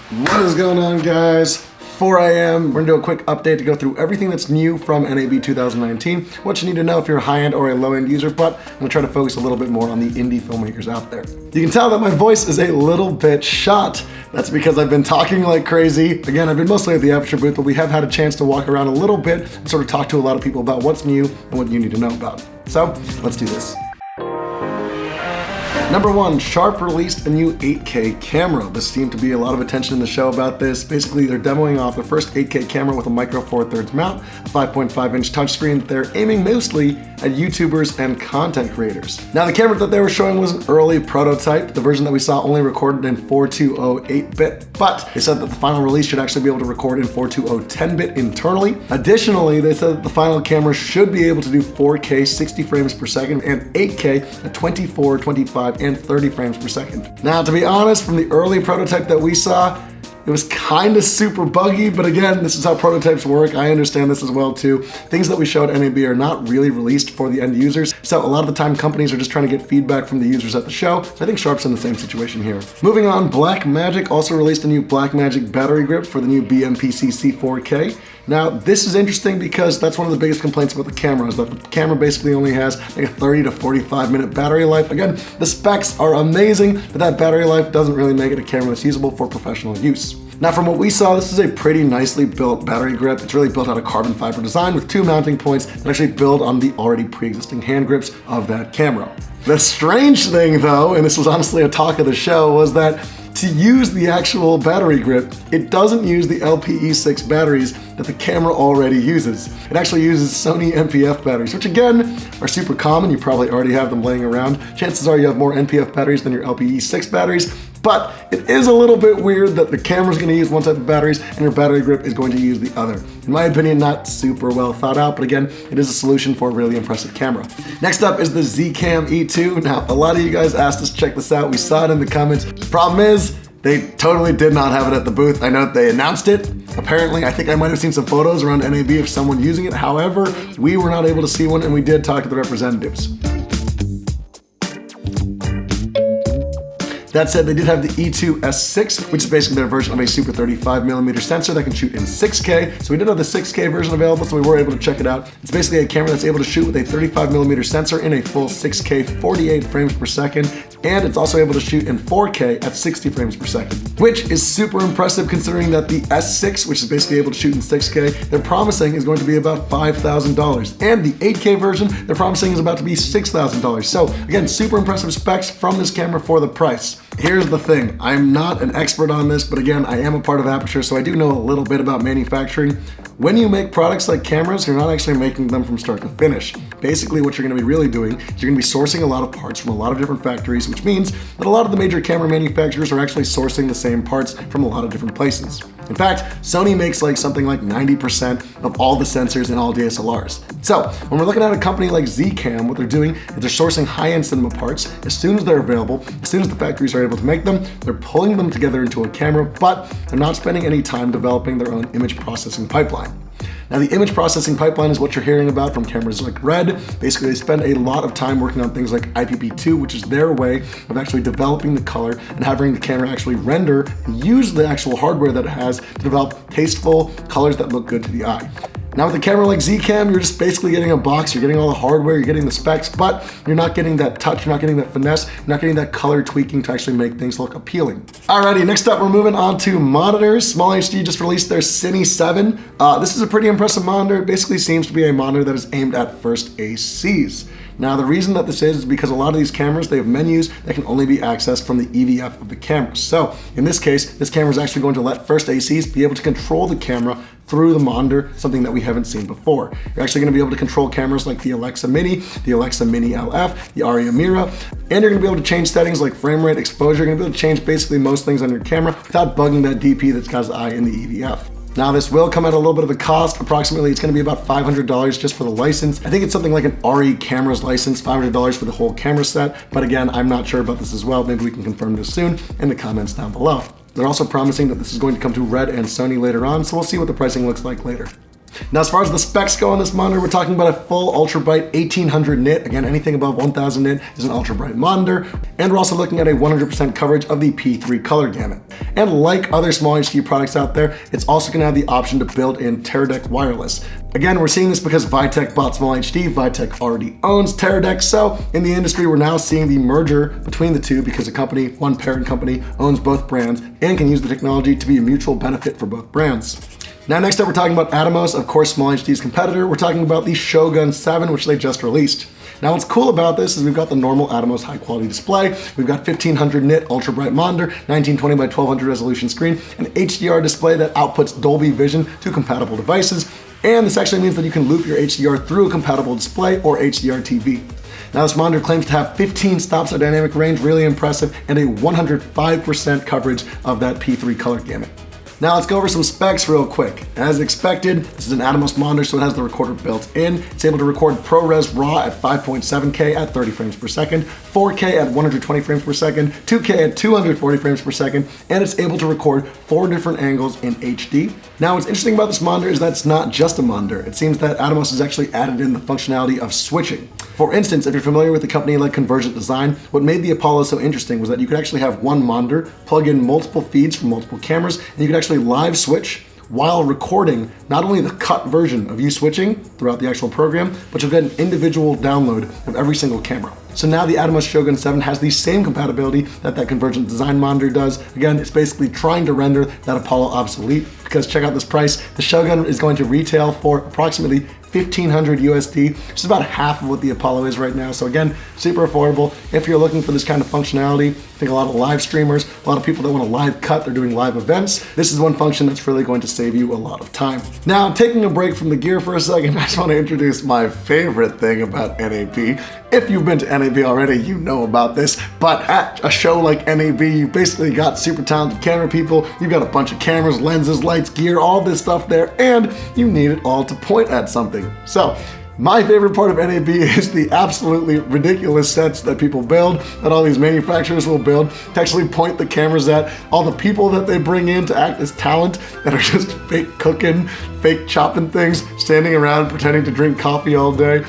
What is going on, guys? 4 a.m. We're gonna do a quick update to go through everything that's new from NAB 2019, what you need to know if you're a high-end or a low-end user, but I'm gonna try to focus a little bit more on the indie filmmakers out there. You can tell that my voice is a little bit shot. That's because I've been talking like crazy. Again, I've been mostly at the Aputure booth, but we have had a chance to walk around a little bit and sort of talk to a lot of people about what's new and what you need to know about. So, let's do this. Number 1, Sharp released a new 8K camera. There seemed to be a lot of attention in the show about this. Basically, they're demoing off the first 8K camera with a micro 4/3 mount, a 5.5-inch touchscreen. They're aiming mostly at YouTubers and content creators. Now, the camera that they were showing was an early prototype. The version that we saw only recorded in 420 8-bit, but they said that the final release should actually be able to record in 420 10-bit internally. Additionally, they said that the final camera should be able to do 4K 60 frames per second and 8K at 24, 25, and 30 frames per second. Now, to be honest, from the early prototype that we saw, it was kind of super buggy, but again, this is how prototypes work. I understand this as well too. Things that we showed at NAB are not really released for the end users, so a lot of the time companies are just trying to get feedback from the users at the show. So I think Sharp's in the same situation here. Moving on, Blackmagic also released a new Blackmagic battery grip for the new BMPC C4K. Now, this is interesting because that's one of the biggest complaints about the camera, is that the camera basically only has like a 30 to 45 minute battery life. Again, the specs are amazing, but that battery life doesn't really make it a camera that's usable for professional use. Now, from what we saw, this is a pretty nicely built battery grip. It's really built out of carbon fiber design with 2 mounting points that actually build on the already pre-existing hand grips of that camera. The strange thing though, and this was honestly a talk of the show, was that to use the actual battery grip, it doesn't use the LPE6 batteries that the camera already uses. It actually uses Sony NPF batteries, which again, are super common. You probably already have them laying around. Chances are you have more NPF batteries than your LPE6 batteries, but it is a little bit weird that the camera's gonna use one type of batteries and your battery grip is going to use the other. In my opinion, not super well thought out, but again, it is a solution for a really impressive camera. Next up is the Zcam E2. Now, a lot of you guys asked us to check this out. We saw it in the comments. The problem is, they totally did not have it at the booth. I know that they announced it. Apparently, I think I might have seen some photos around NAB of someone using it. However, we were not able to see one, and we did talk to the representatives. That said, they did have the E2 S6, which is basically their version of a super 35mm sensor that can shoot in 6K. So we did have the 6K version available, so we were able to check it out. It's basically a camera that's able to shoot with a 35mm sensor in a full 6K 48 frames per second, and it's also able to shoot in 4K at 60 frames per second, which is super impressive considering that the S6, which is basically able to shoot in 6K, they're promising is going to be about $5,000. And the 8K version, they're promising is about to be $6,000. So again, super impressive specs from this camera for the price. Here's the thing, I'm not an expert on this, but again, I am a part of Aputure, so I do know a little bit about manufacturing. When you make products like cameras, you're not actually making them from start to finish. Basically, what you're gonna be really doing is you're gonna be sourcing a lot of parts from a lot of different factories, which means that a lot of the major camera manufacturers are actually sourcing the same parts from a lot of different places. In fact, Sony makes like something like 90% of all the sensors in all DSLRs. So when we're looking at a company like Zcam, what they're doing is they're sourcing high-end cinema parts as soon as they're available, as soon as the factories are able to make them, they're pulling them together into a camera, but they're not spending any time developing their own image processing pipeline. Now, the image processing pipeline is what you're hearing about from cameras like Red. Basically, they spend a lot of time working on things like IPP2, which is their way of actually developing the color and having the camera actually render and use the actual hardware that it has to develop tasteful colors that look good to the eye. Now with a camera like Zcam, you're just basically getting a box, you're getting all the hardware, you're getting the specs, but you're not getting that touch, you're not getting that finesse, you're not getting that color tweaking to actually make things look appealing. Alrighty, next up we're moving on to monitors. SmallHD just released their Cine7. This is a pretty impressive monitor. It basically seems to be a monitor that is aimed at first ACs. Now, the reason that this is because a lot of these cameras, they have menus that can only be accessed from the EVF of the camera. So in this case, this camera is actually going to let first ACs be able to control the camera through the monitor, something that we haven't seen before. You're actually gonna be able to control cameras like the Alexa Mini, the Alexa Mini LF, the Aria Mira, and you're gonna be able to change settings like frame rate, exposure. You're gonna be able to change basically most things on your camera without bugging that DP that's got its eye in the EVF. Now this will come at a little bit of a cost. Approximately, it's gonna be about $500 just for the license. I think it's something like an RE cameras license, $500 for the whole camera set. But again, I'm not sure about this as well. Maybe we can confirm this soon in the comments down below. They're also promising that this is going to come to Red and Sony later on, so we'll see what the pricing looks like later. Now, as far as the specs go on this monitor, we're talking about a full ultra bright 1800 nit. Again, anything above 1000 nit is an ultra bright monitor. And we're also looking at a 100% coverage of the P3 color gamut. And like other SmallHD products out there, it's also going to have the option to build in Teradek wireless. Again, we're seeing this because Vitek bought SmallHD. Vitek already owns Teradek, so in the industry, we're now seeing the merger between the two because a company, one parent company, owns both brands and can use the technology to be a mutual benefit for both brands. Now, next up, we're talking about Atomos, of course, SmallHD's competitor. We're talking about the Shogun 7, which they just released. Now, what's cool about this is we've got the normal Atomos high-quality display, we've got 1500 nit ultra-bright monitor, 1920 by 1200 resolution screen, an HDR display that outputs Dolby Vision to compatible devices, and this actually means that you can loop your HDR through a compatible display or HDR TV. Now, this monitor claims to have 15 stops of dynamic range, really impressive, and a 105% coverage of that P3 color gamut. Now let's go over some specs real quick. As expected, this is an Atomos monitor, so it has the recorder built in. It's able to record ProRes RAW at 5.7K at 30 frames per second, 4K at 120 frames per second, 2K at 240 frames per second, and it's able to record 4 different angles in HD. Now, what's interesting about this monitor is that it's not just a monitor. It seems that Atomos has actually added in the functionality of switching. For instance, if you're familiar with a company like Convergent Design, what made the Apollo so interesting was that you could actually have one monitor, plug in multiple feeds from multiple cameras, and you could actually live switch while recording not only the cut version of you switching throughout the actual program, but you'll get an individual download of every single camera. So now the Atomos Shogun 7 has the same compatibility that Convergent Design monitor does. Again, it's basically trying to render that Apollo obsolete, because check out this price. The Shogun is going to retail for approximately 1500 USD, which is about half of what the Apollo is right now. So again, super affordable. If you're looking for this kind of functionality, I think a lot of live streamers, a lot of people that want a live cut, they're doing live events, this is one function that's really going to save you a lot of time. Now, taking a break from the gear for a second, I just want to introduce my favorite thing about NAB. If you've been to NAB already, you know about this, but at a show like NAB, you basically got super talented camera people, you've got a bunch of cameras, lenses, lights, gear, all this stuff there, and you need it all to point at something. So, my favorite part of NAB is the absolutely ridiculous sets that people build, that all these manufacturers will build to actually point the cameras at, all the people that they bring in to act as talent that are just fake cooking, fake chopping things, standing around pretending to drink coffee all day.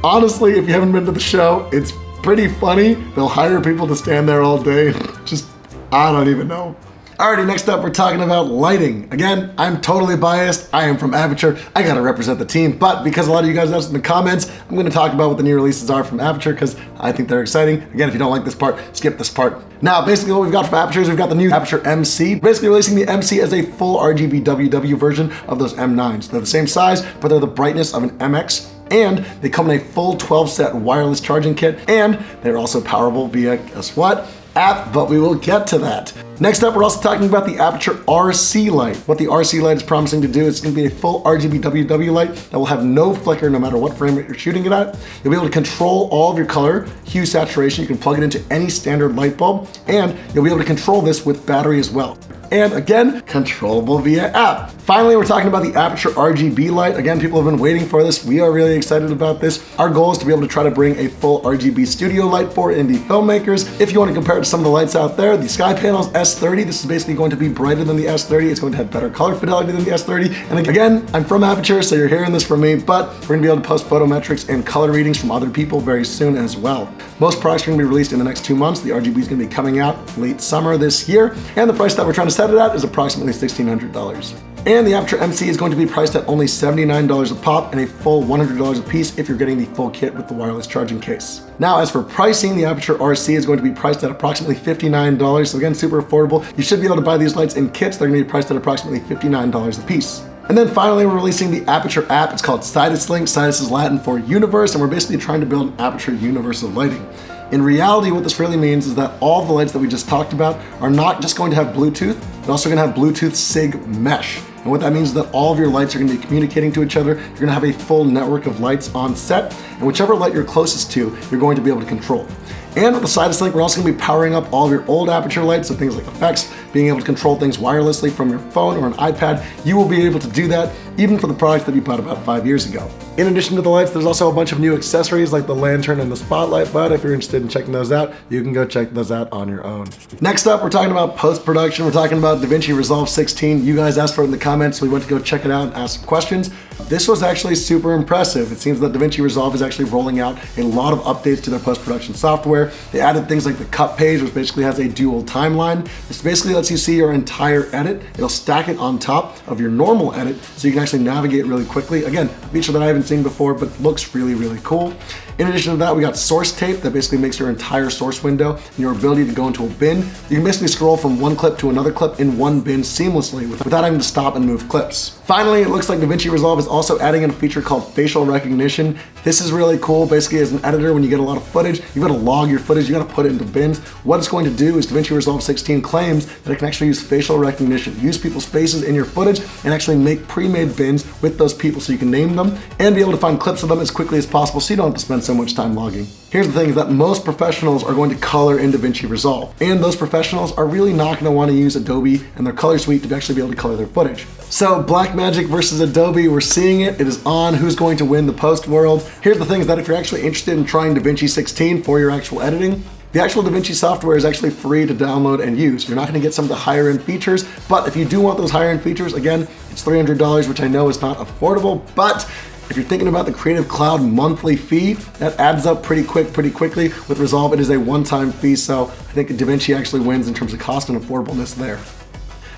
Honestly, if you haven't been to the show, it's pretty funny. They'll hire people to stand there all day. Just, I don't even know. Alrighty, next up, we're talking about lighting. Again, I'm totally biased. I am from Aputure. I gotta represent the team, but because a lot of you guys asked in the comments, I'm gonna talk about what the new releases are from Aputure because I think they're exciting. Again, if you don't like this part, skip this part. Now, basically what we've got from Aputure is we've got the new Aputure MC, basically releasing the MC as a full RGB WW version of those M9s. They're the same size, but they're the brightness of an MX. And they come in a full 12-set wireless charging kit, and they're also powerable via, guess what? App, but we will get to that. Next up, we're also talking about the Aputure RC light. What the RC light is promising to do is it's going to be a full RGB WW light that will have no flicker no matter what frame rate you're shooting it at. You'll be able to control all of your color, hue, saturation. You can plug it into any standard light bulb, and you'll be able to control this with battery as well. And again, controllable via app. Finally, we're talking about the Aputure RGB light. Again, people have been waiting for this. We are really excited about this. Our goal is to be able to try to bring a full RGB studio light for indie filmmakers. If you want to compare it to some of the lights out there, the Sky Panels S30, this is basically going to be brighter than the S30. It's going to have better color fidelity than the S30. And again, I'm from Aputure, so you're hearing this from me, but we're gonna be able to post photometrics and color readings from other people very soon as well. Most products are gonna be released in the next 2 months. The RGB is gonna be coming out late summer this year, and the price that we're trying to set it at is approximately $1,600. And the Aputure MC is going to be priced at only $79 a pop and a full $100 a piece if you're getting the full kit with the wireless charging case. Now, as for pricing, the Aputure RC is going to be priced at approximately $59. So again, super affordable. You should be able to buy these lights in kits. They're gonna be priced at approximately $59 a piece. And then finally, we're releasing the Aputure app. It's called Sidus Link. Sidus is Latin for universe, and we're basically trying to build an Aputure universe of lighting. In reality, what this really means is that all the lights that we just talked about are not just going to have Bluetooth, they're also gonna have Bluetooth SIG mesh. And what that means is that all of your lights are gonna be communicating to each other. You're gonna have a full network of lights on set, and whichever light you're closest to, you're going to be able to control. And with the Sidus Link, we're also gonna be powering up all of your old Aputure lights, so things like effects, being able to control things wirelessly from your phone or an iPad, you will be able to do that even for the products that you bought about 5 years ago. In addition to the lights, there's also a bunch of new accessories like the lantern and the spotlight, but if you're interested in checking those out, you can go check those out on your own. Next up, we're talking about post-production. We're talking about DaVinci Resolve 16. You guys asked for it in the comments, so we went to go check it out and ask some questions. This was actually super impressive. It seems that DaVinci Resolve is actually rolling out a lot of updates to their post-production software. They added things like the cut page, which basically has a dual timeline. This basically lets you see your entire edit. It'll stack it on top of your normal edit, so you can actually navigate really quickly. Again, a feature that I haven't seen before, but looks really, really cool. In addition to that, we got source tape that basically makes your entire source window and your ability to go into a bin. You can basically scroll from one clip to another clip in one bin seamlessly without having to stop and move clips. Finally, it looks like DaVinci Resolve is also adding in a feature called facial recognition. This is really cool. Basically, as an editor, when you get a lot of footage, you've got to log your footage, you got to put it into bins. What it's going to do is DaVinci Resolve 16 claims that it can actually use facial recognition, use people's faces in your footage, and actually make pre-made bins with those people so you can name them and be able to find clips of them as quickly as possible so you don't have to spend so much time logging. Here's the thing, is that most professionals are going to color in DaVinci Resolve, and those professionals are really not going to want to use Adobe and their color suite to actually be able to color their footage. So Blackmagic versus Adobe, we're seeing it. It is on. Who's going to win the post world? Here's the thing, is that if you're actually interested in trying DaVinci 16 for your actual editing, the actual DaVinci software is actually free to download and use. You're not going to get some of the higher end features, but if you do want those higher end features, again, it's $300, which I know is not affordable, but if you're thinking about the Creative Cloud monthly fee, that adds up pretty quickly. With Resolve, it is a one-time fee, so I think DaVinci actually wins in terms of cost and affordableness there.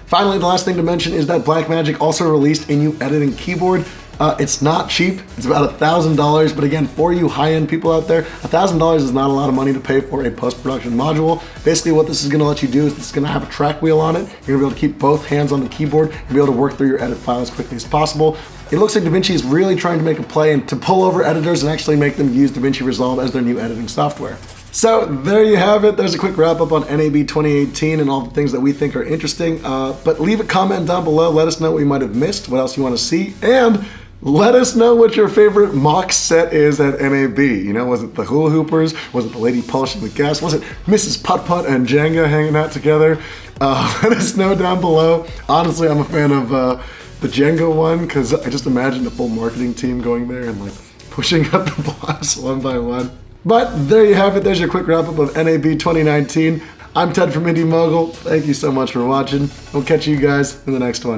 Finally, the last thing to mention is that Blackmagic also released a new editing keyboard. It's not cheap, it's about $1,000, but again, for you high-end people out there, $1,000 is not a lot of money to pay for a post-production module. Basically what this is gonna let you do is it's gonna have a track wheel on it. You're gonna be able to keep both hands on the keyboard and be able to work through your edit file as quickly as possible. It looks like DaVinci is really trying to make a play and to pull over editors and actually make them use DaVinci Resolve as their new editing software. So there you have it. There's a quick wrap up on NAB 2018 and all the things that we think are interesting. But leave a comment down below. Let us know what we might have missed, what else you want to see, and let us know what your favorite mock set is at NAB. You know, was it the hula hoopers? Was it the lady polishing the gas? Was it Mrs. Putt Putt and Jenga hanging out together? Let us know down below. Honestly, I'm a fan of the Jenga one, because I just imagined a full marketing team going there and like pushing up the blocks one by one. But there you have it. There's your quick wrap up of NAB 2019. I'm Ted from Indie Mogul. Thank you so much for watching. We'll catch you guys in the next one.